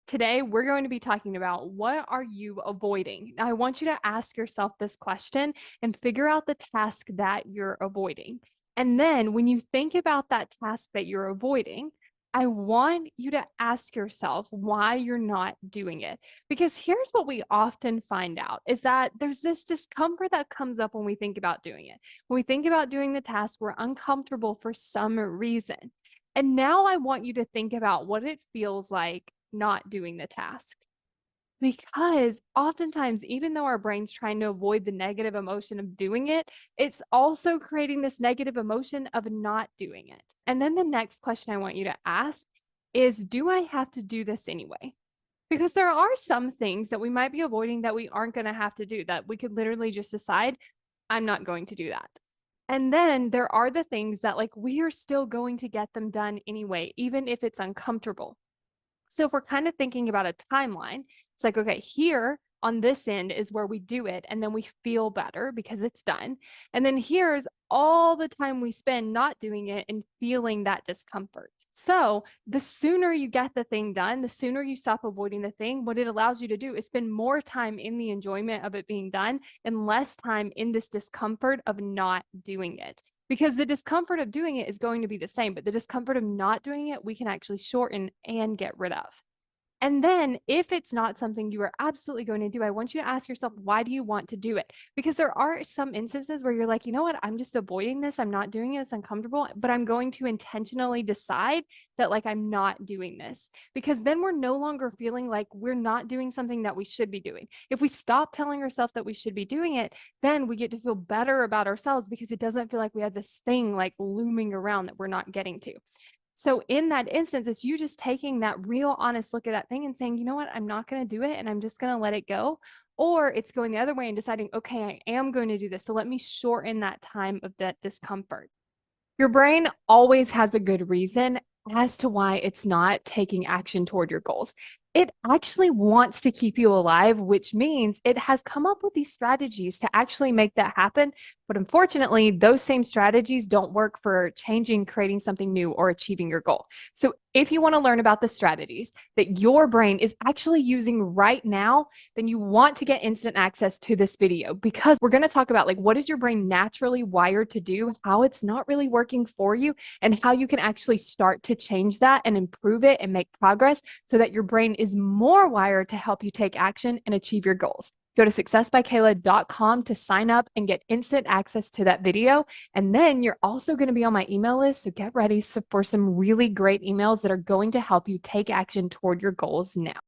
Today, we're going to be talking about what are you avoiding? Now, I want you to ask yourself this question and figure out the task that you're avoiding. And then when you think about that task that you're avoiding, I want you to ask yourself why you're not doing it. Because here's what we often find out is that there's this discomfort that comes up when we think about doing it. When we think about doing the task, we're uncomfortable for some reason. And now I want you to think about what it feels like not doing the task. Because oftentimes, even though our brain's trying to avoid the negative emotion of doing it, it's also creating this negative emotion of not doing it. And then the next question I want you to ask is, do I have to do this anyway? Because there are some things that we might be avoiding that we aren't going to have to do, that we could literally just decide, I'm not going to do that. And then there are the things that, like, we are still going to get them done anyway, even if it's uncomfortable. So if we're kind of thinking about a timeline, it's like, okay, here on this end is where we do it and then we feel better because it's done. And then here's all the time we spend not doing it and feeling that discomfort. So the sooner you get the thing done, the sooner you stop avoiding the thing, what it allows you to do is spend more time in the enjoyment of it being done and less time in this discomfort of not doing it. Because the discomfort of doing it is going to be the same, but the discomfort of not doing it, we can actually shorten and get rid of. And then if it's not something you are absolutely going to do, I want you to ask yourself, why do you want to do it? Because there are some instances where you're like, you know what, I'm just avoiding this. I'm not doing it. It's uncomfortable, but I'm going to intentionally decide that, like, I'm not doing this. Because then we're no longer feeling like we're not doing something that we should be doing. If we stop telling ourselves that we should be doing it, then we get to feel better about ourselves because it doesn't feel like we have this thing like looming around that we're not getting to. So in that instance, it's you just taking that real honest look at that thing and saying, you know what, I'm not going to do it and I'm just going to let it go. Or it's going the other way and deciding, okay, I am going to do this. So let me shorten that time of that discomfort. Your brain always has a good reason as to why it's not taking action toward your goals. It actually wants to keep you alive, which means it has come up with these strategies to actually make that happen. But unfortunately, those same strategies don't work for changing, creating something new, or achieving your goal. So if you want to learn about the strategies that your brain is actually using right now, then you want to get instant access to this video, because we're going to talk about, like, what is your brain naturally wired to do, how it's not really working for you, and how you can actually start to change that and improve it and make progress so that your brain is more wired to help you take action and achieve your goals. Go to successbykayla.com to sign up and get instant access to that video. And then you're also going to be on my email list. So get ready for some really great emails that are going to help you take action toward your goals now.